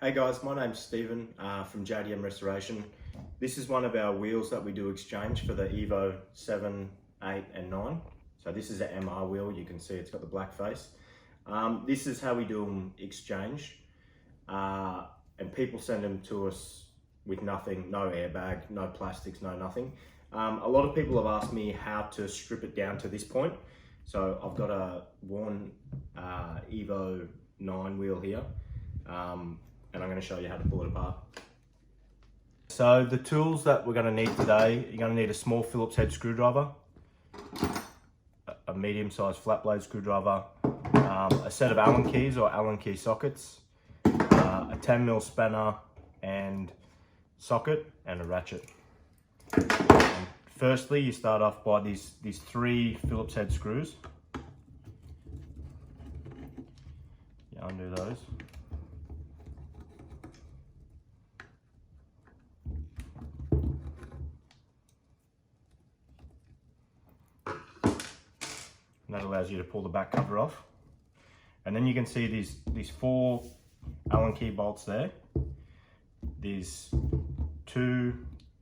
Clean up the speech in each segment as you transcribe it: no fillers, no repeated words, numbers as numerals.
Hey guys, my name's Stephen from JDM Restoration. This is one of our wheels that we do exchange for the Evo 7, 8 and 9. So this is an MR wheel, you can see it's got the black face. This is how we do them exchange. And people send them to us with nothing, no airbag, no plastics, no nothing. A lot of people have asked me how to strip it down to this point. So I've got a worn Evo 9 wheel here. And I'm going to show you how to pull it apart. So the tools that we're going to need today, you're going to need a small Phillips head screwdriver, a medium-sized flat blade screwdriver, a set of Allen keys or Allen key sockets, a 10mm spanner and socket, and a ratchet. And firstly, you start off by these 3 Phillips head screws. You undo those. And that allows you to pull the back cover off. And then you can see these 4 Allen key bolts there. These 2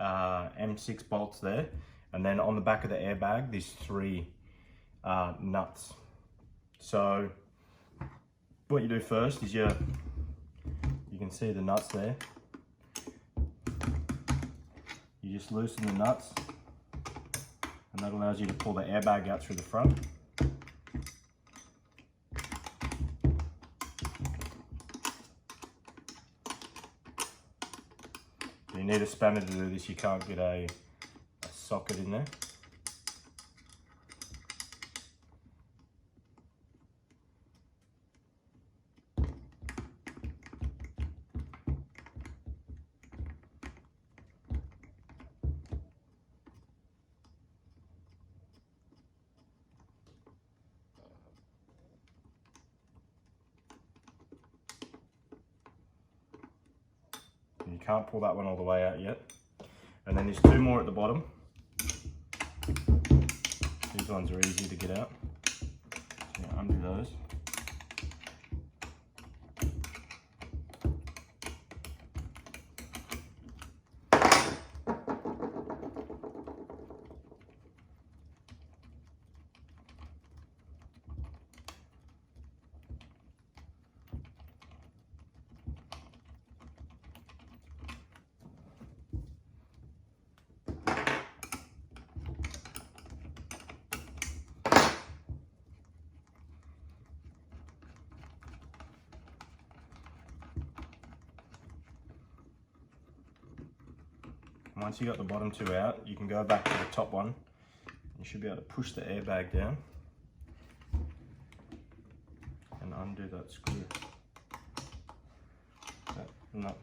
M6 bolts there. And then on the back of the airbag, these 3 nuts. So what you do first is you can see the nuts there. You just loosen the nuts, and that allows you to pull the airbag out through the front. You need a spanner to do this, you can't get a socket in there. You can't pull that one all the way out yet. And then there's 2 more at the bottom. These ones are easy to get out. So you undo those. Once you got the bottom 2 out, you can go back to the top one. You should be able to push the airbag down and undo that screw. That nut.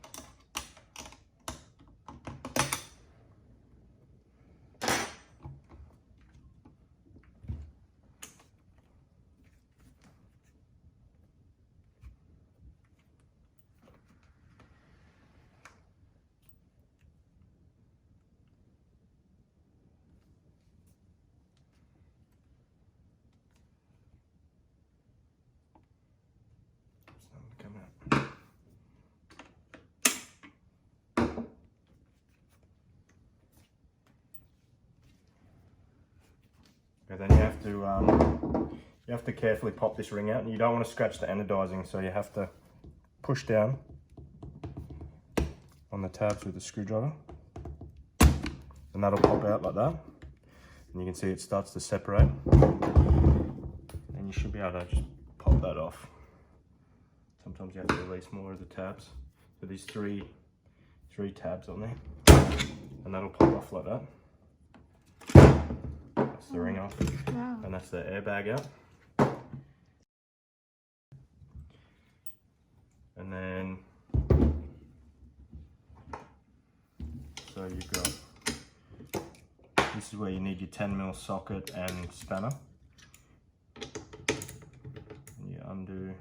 And then you have to carefully pop this ring out, and you don't want to scratch the anodizing, so you have to push down on the tabs with the screwdriver, and that'll pop out like that. And you can see it starts to separate, and you should be able to just pop that off. Sometimes you have to release more of the tabs. So there's three tabs on there, and that'll pop off like that. That's the ring off, wow. And that's the airbag out. And then, so you've got, this is where you need your 10mm socket and spanner. And you undo.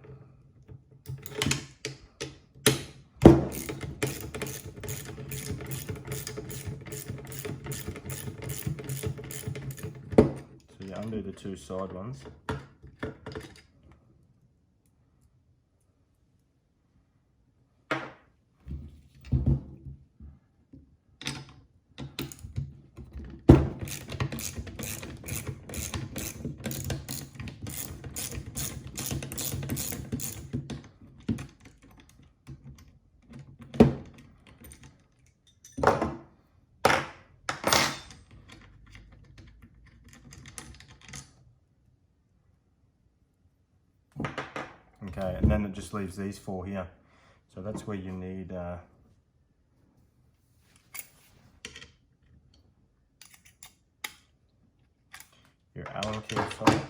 So you undo the 2 side ones. Okay, and then it just leaves these four here. So that's where you need your Allen key fob.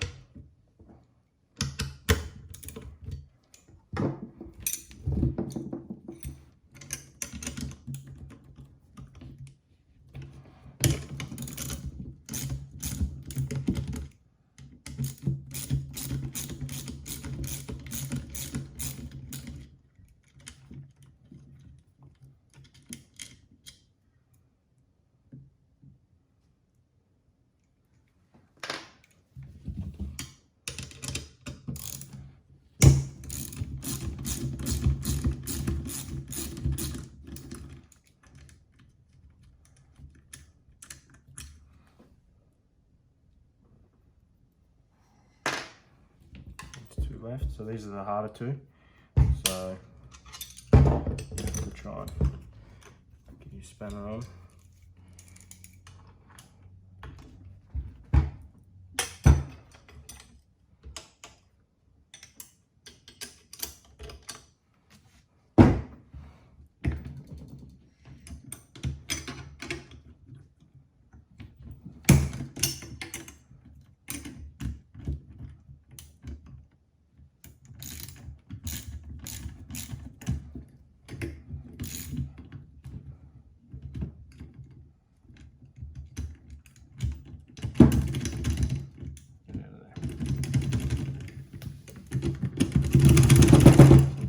Left, so these are the harder two. So you have to try and get your spanner on.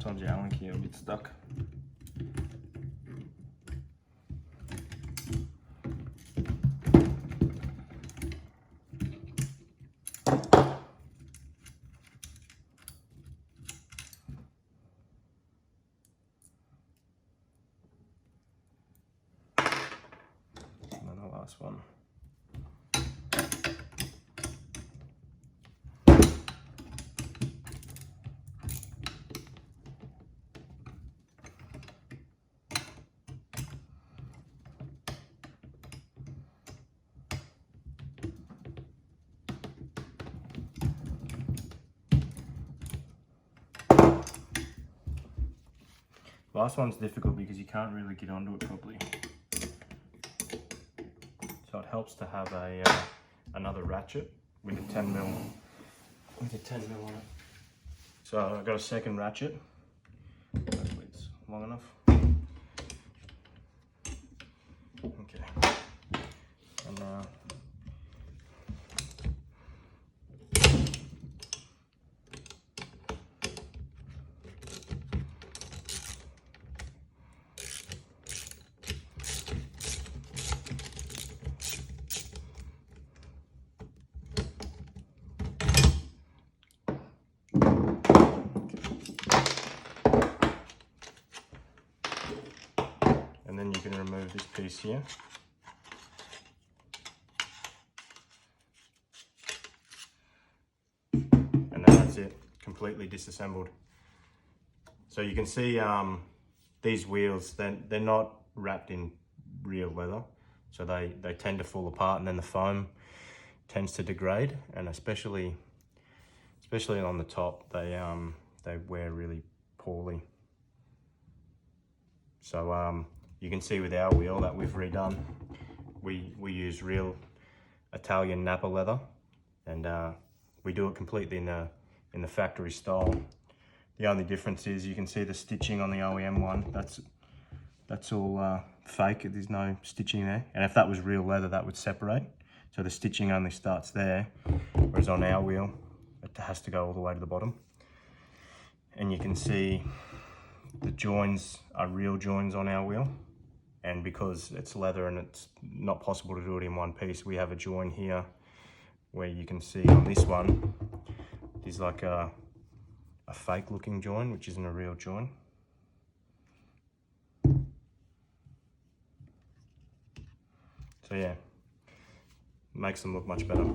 Sometimes your Allen key will get stuck. And then the last one. Last one's difficult because you can't really get onto it properly. So it helps to have a another ratchet with a 10 mil on it. So I've got a second ratchet. Hopefully it's long enough. Okay. And then you can remove this piece here. And then that's it, completely disassembled. So you can see these wheels, they're not wrapped in real leather. So they tend to fall apart, and then the foam tends to degrade, and especially on the top, they wear really poorly. So you can see with our wheel that we've redone, we use real Italian Napa leather, and we do it completely in the factory style. The only difference is you can see the stitching on the OEM one. That's all fake. There's no stitching there. And if that was real leather, that would separate. So the stitching only starts there, whereas on our wheel, it has to go all the way to the bottom. And you can see the joins are real joins on our wheel. And because it's leather and it's not possible to do it in one piece, we have a join here where you can see on this one, there's like a fake looking join, which isn't a real join. So yeah, makes them look much better.